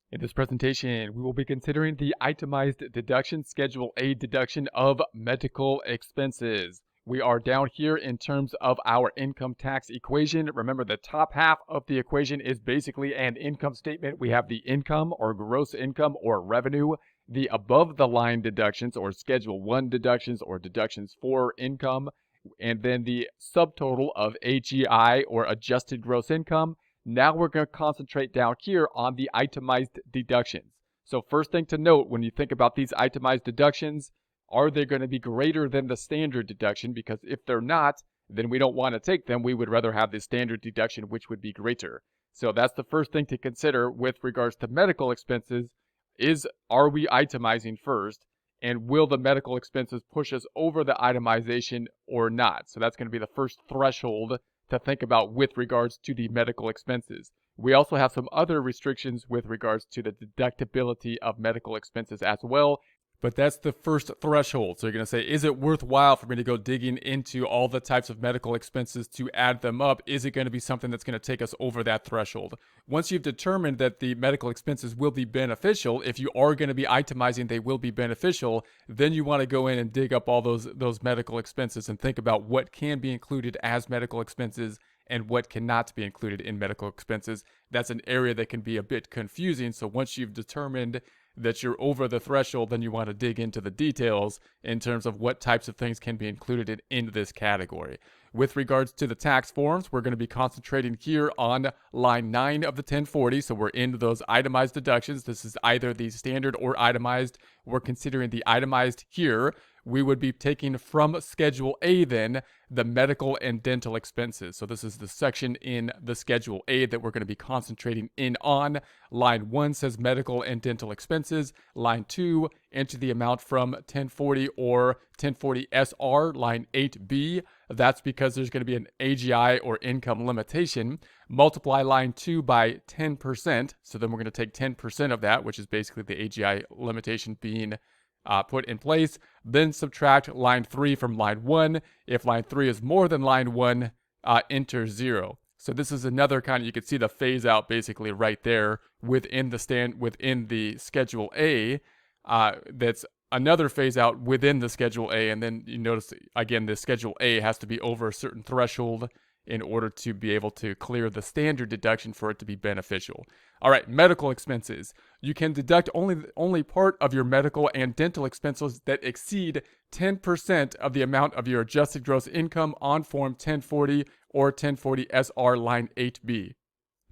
In this presentation, we will be considering the itemized deduction, Schedule A deduction of medical expenses. We are down here in terms of our income tax equation. Remember, the top half of the equation is basically an income statement. We have the income or gross income or revenue, the above the line deductions or Schedule 1 deductions or deductions for income, and then the subtotal of AGI or adjusted gross income. Now we're going to concentrate down here on the itemized deductions. So first thing to note when you think about these itemized deductions, are they going to be greater than the standard deduction? Because if they're not, then we don't want to take them. We would rather have the standard deduction, which would be greater. So that's the first thing to consider with regards to medical expenses are we itemizing first? And will the medical expenses push us over the itemization or not? So that's going to be the first threshold to think about with regards to the medical expenses. We also have some other restrictions with regards to the deductibility of medical expenses as well, but that's the first threshold. So you're going to say, is it worthwhile for me to go digging into all the types of medical expenses to add them up? Is it going to be something that's going to take us over that threshold? Once you've determined that the medical expenses will be beneficial, if you are going to be itemizing they will be beneficial, then you want to go in and dig up all those medical expenses and think about what can be included as medical expenses and what cannot be included in medical expenses. That's an area that can be a bit confusing. So once you've determined that you're over the threshold, then you want to dig into the details in terms of what types of things can be included in this category. With regards to the tax forms, we're going to be concentrating here on line 9 of the 1040. So we're into those itemized deductions. This is either the standard or itemized. We're considering the itemized here. We would be taking from Schedule A then the medical and dental expenses. So this is the section in the Schedule A that we're going to be concentrating in on. Line 1 says medical and dental expenses. Line 2, enter the amount from 1040 or 1040 SR, line 8B. That's because there's going to be an AGI or income limitation. Multiply line 2 by 10%. So then we're going to take 10% of that, which is basically the AGI limitation being put in place. Then subtract line 3 from line 1. If line 3 is more than line 1, enter 0. So this is another kind of, you can see the phase out basically right there within the Schedule A. That's another phase out within the Schedule A. And then you notice, again, the Schedule A has to be over a certain threshold in order to be able to clear the standard deduction for it to be beneficial. All right, medical expenses. You can deduct only part of your medical and dental expenses that exceed 10% of the amount of your adjusted gross income on Form 1040 or 1040 SR line 8B.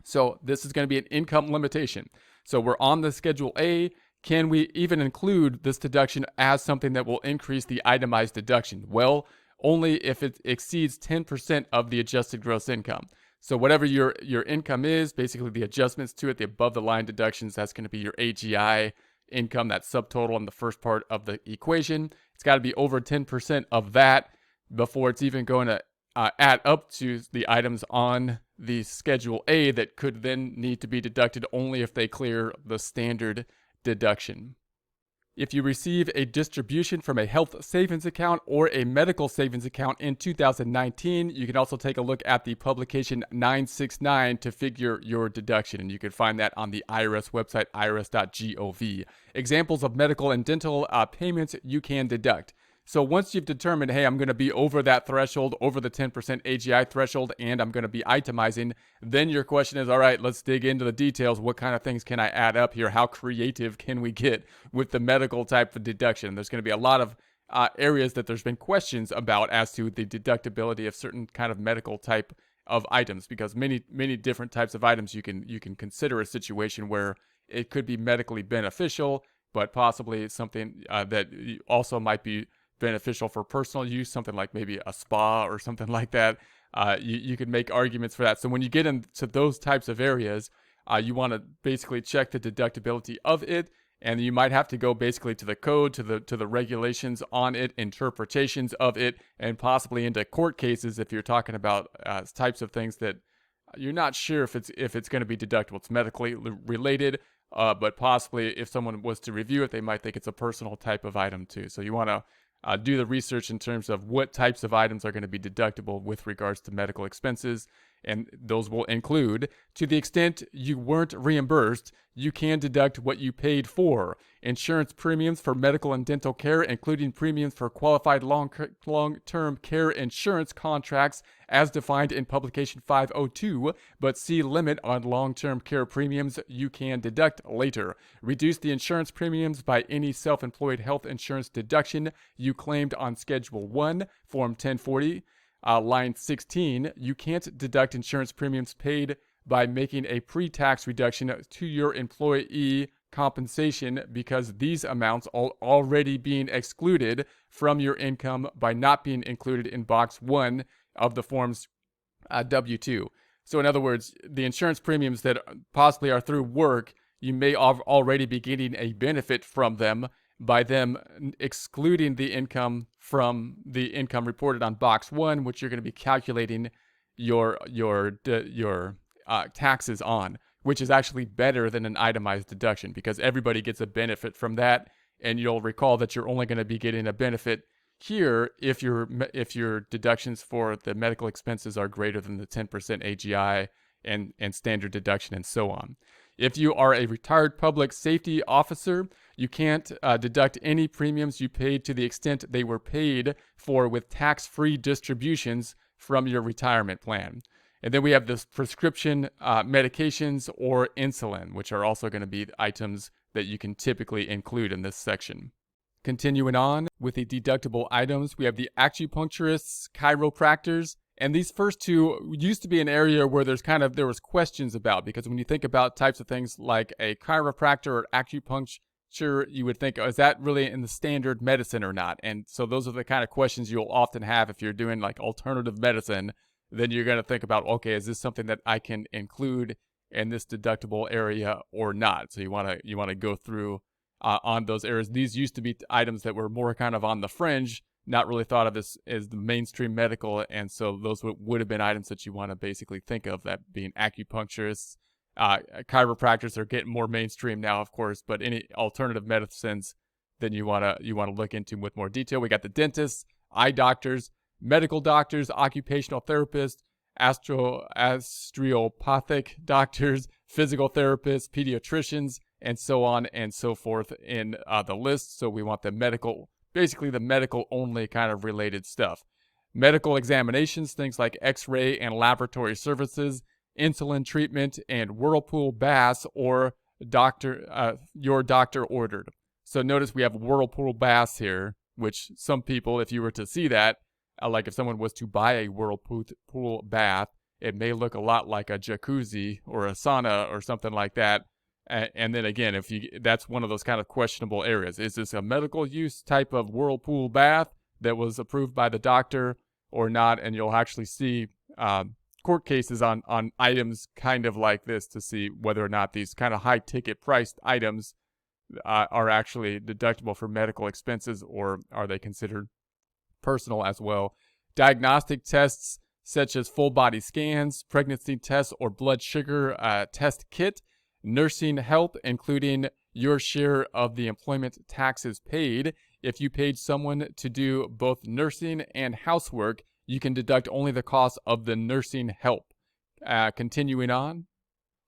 So this is going to be an income limitation. So we're on the Schedule A. Can we even include this deduction as something that will increase the itemized deduction? Well, only if it exceeds 10% of the adjusted gross income. So whatever your income is, basically the adjustments to it, the above the line deductions, that's going to be your AGI income, that subtotal in the first part of the equation. It's got to be over 10% of that before it's even going to add up to the items on the Schedule A that could then need to be deducted only if they clear the standard deduction. If you receive a distribution from a health savings account or a medical savings account in 2019, you can also take a look at the publication 969 to figure your deduction, and you can find that on the IRS website, irs.gov. Examples of medical and dental payments you can deduct. So once you've determined, hey, I'm going to be over that threshold, over the 10% AGI threshold, and I'm going to be itemizing, then your question is, all right, let's dig into the details. What kind of things can I add up here? How creative can we get with the medical type of deduction? There's going to be a lot of areas that there's been questions about as to the deductibility of certain kind of medical type of items, because many different types of items you can consider a situation where it could be medically beneficial, but possibly something that also might be beneficial for personal use, something like maybe a spa or something like that. You could make arguments for that. So when you get into those types of areas, you want to basically check the deductibility of it, and you might have to go basically to the code, to the regulations on it, interpretations of it, and possibly into court cases if you're talking about types of things that you're not sure if it's going to be deductible. It's medically related, but possibly if someone was to review it, they might think it's a personal type of item too. So you want to do the research in terms of what types of items are going to be deductible with regards to medical expenses. And those will include, to the extent you weren't reimbursed, you can deduct what you paid for. Insurance premiums for medical and dental care, including premiums for qualified long-term care insurance contracts as defined in Publication 502, but see limit on long-term care premiums you can deduct later. Reduce the insurance premiums by any self-employed health insurance deduction you claimed on Schedule 1, Form 1040. Line 16, you can't deduct insurance premiums paid by making a pre-tax reduction to your employee compensation because these amounts are already being excluded from your income by not being included in Box 1 of the form's W-2. So in other words, the insurance premiums that possibly are through work, you may already be getting a benefit from them by them excluding the income from the income reported on Box 1, which you're going to be calculating your taxes on, which is actually better than an itemized deduction because everybody gets a benefit from that. And you'll recall that you're only going to be getting a benefit here if your deductions for the medical expenses are greater than the 10% AGI and standard deduction and so on. If you are a retired public safety officer, you can't deduct any premiums you paid to the extent they were paid for with tax-free distributions from your retirement plan. And then we have the prescription medications or insulin, which are also going to be items that you can typically include in this section. Continuing on with the deductible items, we have the acupuncturists, chiropractors, and these first two used to be an area where there was questions about, because when you think about types of things like a chiropractor or acupuncture, you would think, oh, is that really in the standard medicine or not? And so those are the kind of questions you'll often have if you're doing like alternative medicine. Then you're going to think about, okay, is this something that I can include in this deductible area or not? So you want to go through on those areas. These used to be items that were more kind of on the fringe, not really thought of as the mainstream medical, and so those would have been items that you want to basically think of, that being acupuncturists. Chiropractors are getting more mainstream now, of course, but any alternative medicines then you want to look into with more detail. We got the dentists, eye doctors, medical doctors, occupational therapists, osteopathic doctors, physical therapists, pediatricians, and so on and so forth in the list. So we want the medical, basically the medical only kind of related stuff. Medical examinations, things like x-ray and laboratory services, insulin treatment, and whirlpool baths or your doctor ordered. So notice we have whirlpool baths here, which some people, if you were to see that, like if someone was to buy a whirlpool bath, it may look a lot like a jacuzzi or a sauna or something like that. And then again, that's one of those kind of questionable areas. Is this a medical use type of whirlpool bath that was approved by the doctor or not? And you'll actually see court cases on items kind of like this to see whether or not these kind of high ticket priced items are actually deductible for medical expenses, or are they considered personal as well. Diagnostic tests such as full body scans, pregnancy tests, or blood sugar test kit. Nursing help, including your share of the employment taxes paid. If you paid someone to do both nursing and housework, you can deduct only the cost of the nursing help. Continuing on.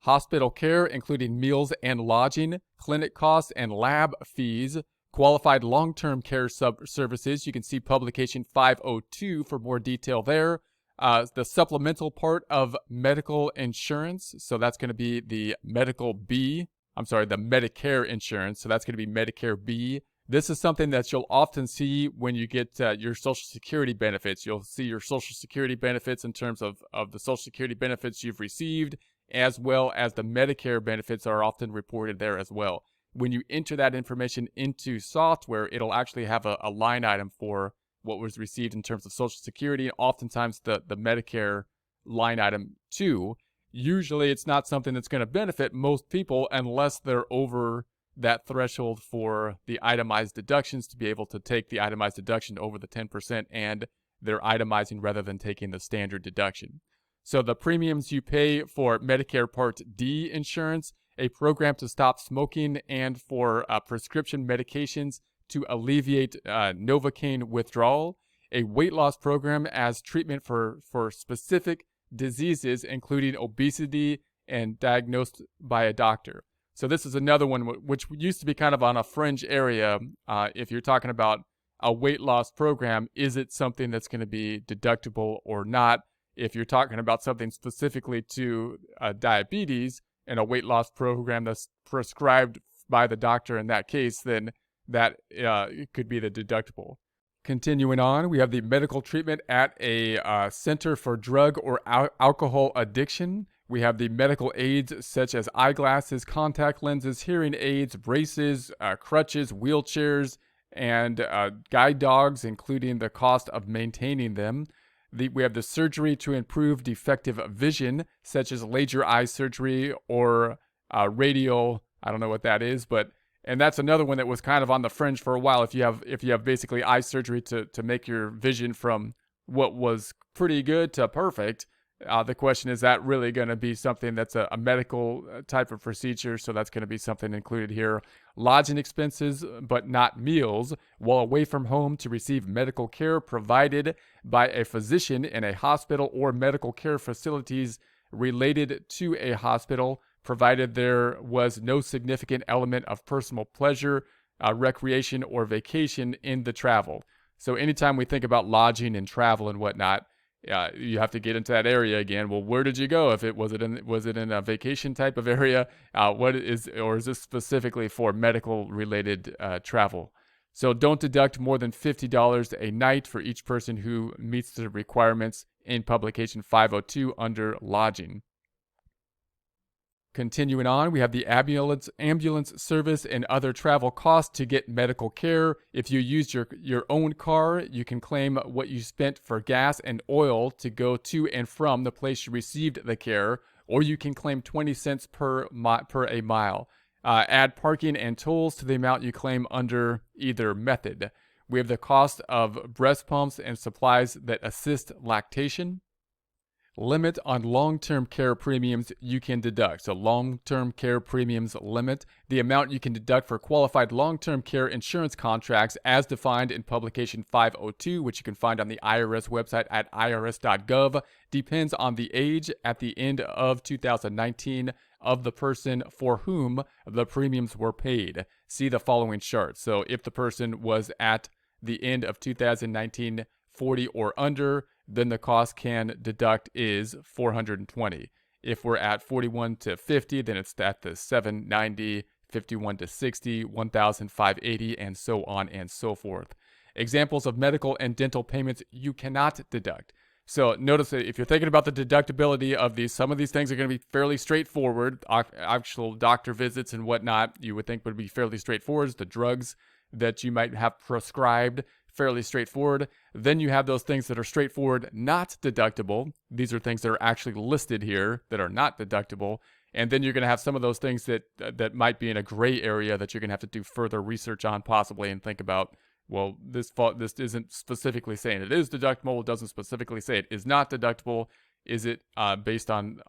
Hospital care, including meals and lodging, clinic costs and lab fees. Qualified long-term care services, you can see publication 502 for more detail there. The supplemental part of medical insurance, so that's going to be the the Medicare insurance, so that's going to be Medicare B. This is something that you'll often see when you get your Social Security benefits. You'll see your Social Security benefits in terms of the Social Security benefits you've received, as well as the Medicare benefits are often reported there as well. When you enter that information into software, it'll actually have a line item for what was received in terms of Social Security, and oftentimes the Medicare line item too. Usually it's not something that's going to benefit most people unless they're over that threshold for the itemized deductions to be able to take the itemized deduction over the 10%, and they're itemizing rather than taking the standard deduction. So the premiums you pay for Medicare Part D insurance, a program to stop smoking, and for prescription medications to alleviate Novocaine withdrawal, a weight loss program as treatment for specific diseases, including obesity and diagnosed by a doctor. So this is another one which used to be kind of on a fringe area. If you're talking about a weight loss program, is it something that's going to be deductible or not? If you're talking about something specifically to diabetes and a weight loss program that's prescribed by the doctor in that case, then that could be the deductible. Continuing on, we have the medical treatment at a center for drug or alcohol addiction. We have the medical aids such as eyeglasses, contact lenses, hearing aids, braces, crutches, wheelchairs, and guide dogs, including the cost of maintaining them. We have the surgery to improve defective vision, such as laser eye surgery or radial. I don't know what that is, and that's another one that was kind of on the fringe for a while. If you have basically eye surgery to make your vision from what was pretty good to perfect, the question is that really going to be something that's a medical type of procedure? So that's going to be something included here. Lodging expenses, but not meals, while away from home to receive medical care provided by a physician in a hospital or medical care facilities related to a hospital, provided there was no significant element of personal pleasure, recreation, or vacation in the travel. So anytime we think about lodging and travel and whatnot, you have to get into that area again. Well, where did you go? If was it in a vacation type of area? Is this specifically for medical related travel? So don't deduct more than $50 a night for each person who meets the requirements in publication 502 under lodging. Continuing on, we have the ambulance service and other travel costs to get medical care. If you used your own car, you can claim what you spent for gas and oil to go to and from the place you received the care, or you can claim 20 cents per a mile. Add parking and tolls to the amount you claim under either method. We have the cost of breast pumps and supplies that assist lactation. Limit on long-term care premiums you can deduct. So long-term care premiums limit, the amount you can deduct for qualified long-term care insurance contracts as defined in publication 502, which you can find on the IRS website at irs.gov, depends on the age at the end of 2019 of the person for whom the premiums were paid. See the following chart. So if the person was at the end of 2019 40 or under, then the cost can deduct is $420. If we're at 41 to 50, then it's at the $790, 51 to 60, $1,580, and so on and so forth. Examples of medical and dental payments you cannot deduct. So notice that if you're thinking about the deductibility of these, some of these things are going to be fairly straightforward. Actual doctor visits and whatnot, you would think would be fairly straightforward. The drugs that you might have prescribed, fairly straightforward. Then you have those things that are straightforward, not deductible. These are things that are actually listed here that are not deductible. And then you're going to have some of those things that might be in a gray area that you're going to have to do further research on possibly and think about, well, this isn't specifically saying it is deductible. It doesn't specifically say it is not deductible. Is it based on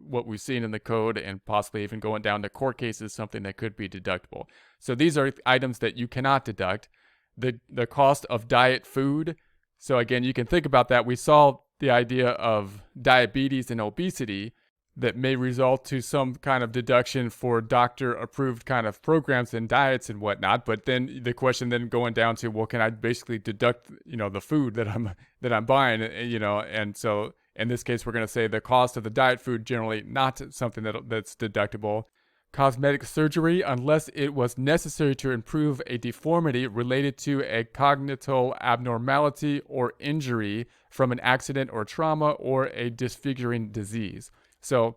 what we've seen in the code and possibly even going down to court cases, something that could be deductible? So these are items that you cannot deduct. The cost of diet food. So again, you can think about that. We saw the idea of diabetes and obesity that may result to some kind of deduction for doctor-approved kind of programs and diets and whatnot. But then the question then going down to, well, can I basically deduct, the food that I'm buying, And so in this case, we're going to say the cost of the diet food generally not something that's deductible. Cosmetic surgery, unless it was necessary to improve a deformity related to a congenital abnormality or injury from an accident or trauma or a disfiguring disease. So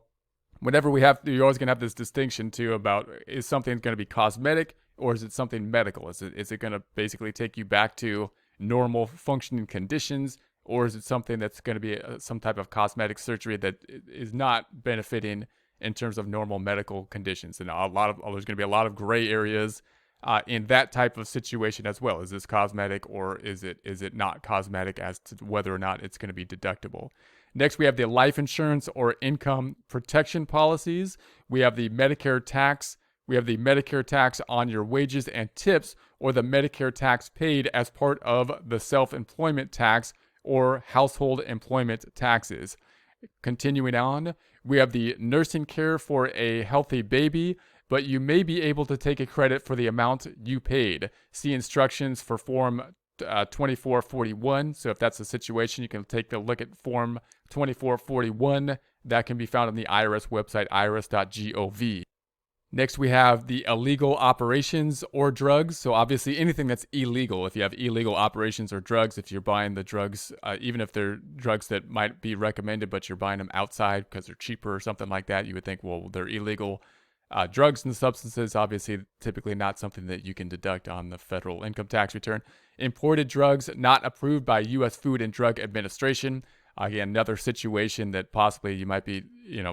whenever you're always going to have this distinction too about, is something going to be cosmetic or is it something medical? Is it going to basically take you back to normal functioning conditions, or is it something that's going to be some type of cosmetic surgery that is not benefiting in terms of normal medical conditions? And there's going to be a lot of gray areas in that type of situation as well. Is this cosmetic or is it not cosmetic as to whether or not it's going to be deductible? Next, we have the life insurance or income protection policies. We have the Medicare tax. We have the Medicare tax on your wages and tips, or the Medicare tax paid as part of the self-employment tax or household employment taxes. Continuing on, we have the nursing care for a healthy baby, but you may be able to take a credit for the amount you paid. See instructions for Form 2441. So if that's the situation, you can take a look at Form 2441. That can be found on the IRS website, irs.gov. Next, we have the illegal operations or drugs. So obviously anything that's illegal, if you have illegal operations or drugs, if you're buying the drugs, even if they're drugs that might be recommended, but you're buying them outside because they're cheaper or something like that, you would think, well, they're illegal. Drugs and substances, obviously, typically not something that you can deduct on the federal income tax return. Imported drugs not approved by U.S. Food and Drug Administration. Again, another situation that possibly you might be,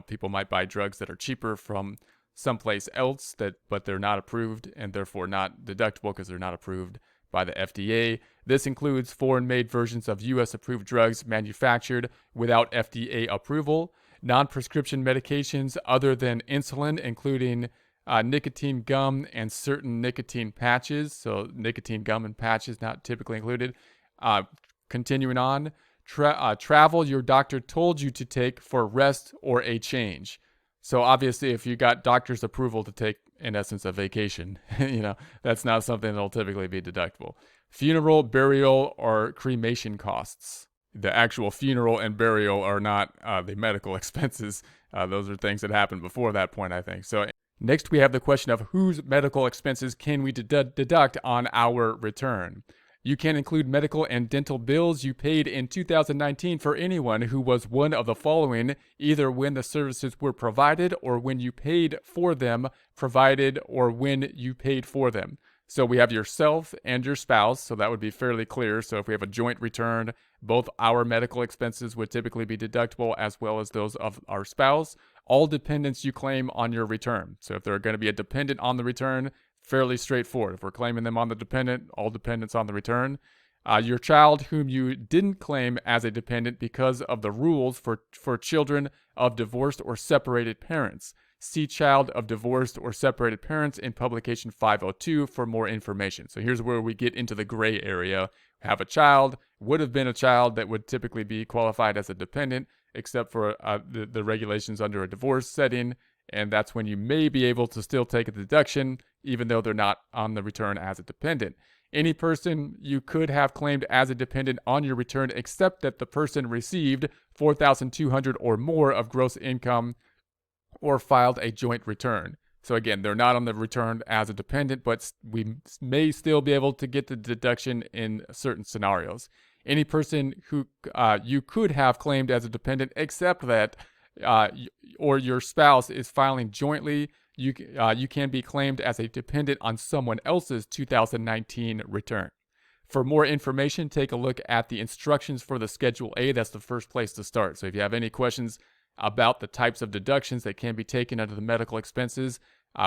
people might buy drugs that are cheaper from someplace else, but they're not approved and therefore not deductible because they're not approved by the FDA. This includes foreign-made versions of U.S. approved drugs manufactured without FDA approval. Non-prescription medications other than insulin, including nicotine gum and certain nicotine patches. So nicotine gum and patches not typically included. Continuing on, travel your doctor told you to take for rest or a change. So obviously, if you got doctor's approval to take, in essence, a vacation, that's not something that'll typically be deductible. Funeral, burial, or cremation costs. The actual funeral and burial are not the medical expenses. Those are things that happened before that point, I think. So next, we have the question of whose medical expenses can we deduct on our return. You can include medical and dental bills you paid in 2019 for anyone who was one of the following, either when the services were provided or when you paid for them, provided, or when you paid for them. So we have yourself and your spouse, so that would be fairly clear. So if we have a joint return, both our medical expenses would typically be deductible as well as those of our spouse. All dependents you claim on your return. So if they're going to be a dependent on the return, fairly straightforward. If we're claiming them on the dependent, all dependents on the return. Your child whom you didn't claim as a dependent because of the rules for children of divorced or separated parents. See child of divorced or separated parents in publication 502 for more information. So here's where we get into the gray area. Have a child, would have been a child that would typically be qualified as a dependent, except for the regulations under a divorce setting. And that's when you may be able to still take a deduction, even though they're not on the return as a dependent. Any person you could have claimed as a dependent on your return, except that the person received $4,200 or more of gross income or filed a joint return. So again, they're not on the return as a dependent, but we may still be able to get the deduction in certain scenarios. Any person who you could have claimed as a dependent, except that or your spouse is filing jointly, you can be claimed as a dependent on someone else's 2019 return. For more information, take a look at the instructions for the Schedule A. That's the first place to start. So if you have any questions about the types of deductions that can be taken under the medical expenses,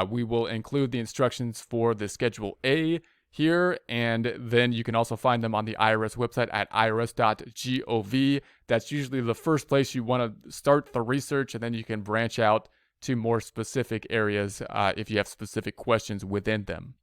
we will include the instructions for the Schedule A here, and then you can also find them on the IRS website at irs.gov. That's usually the first place you want to start the research, and then you can branch out to more specific areas if you have specific questions within them.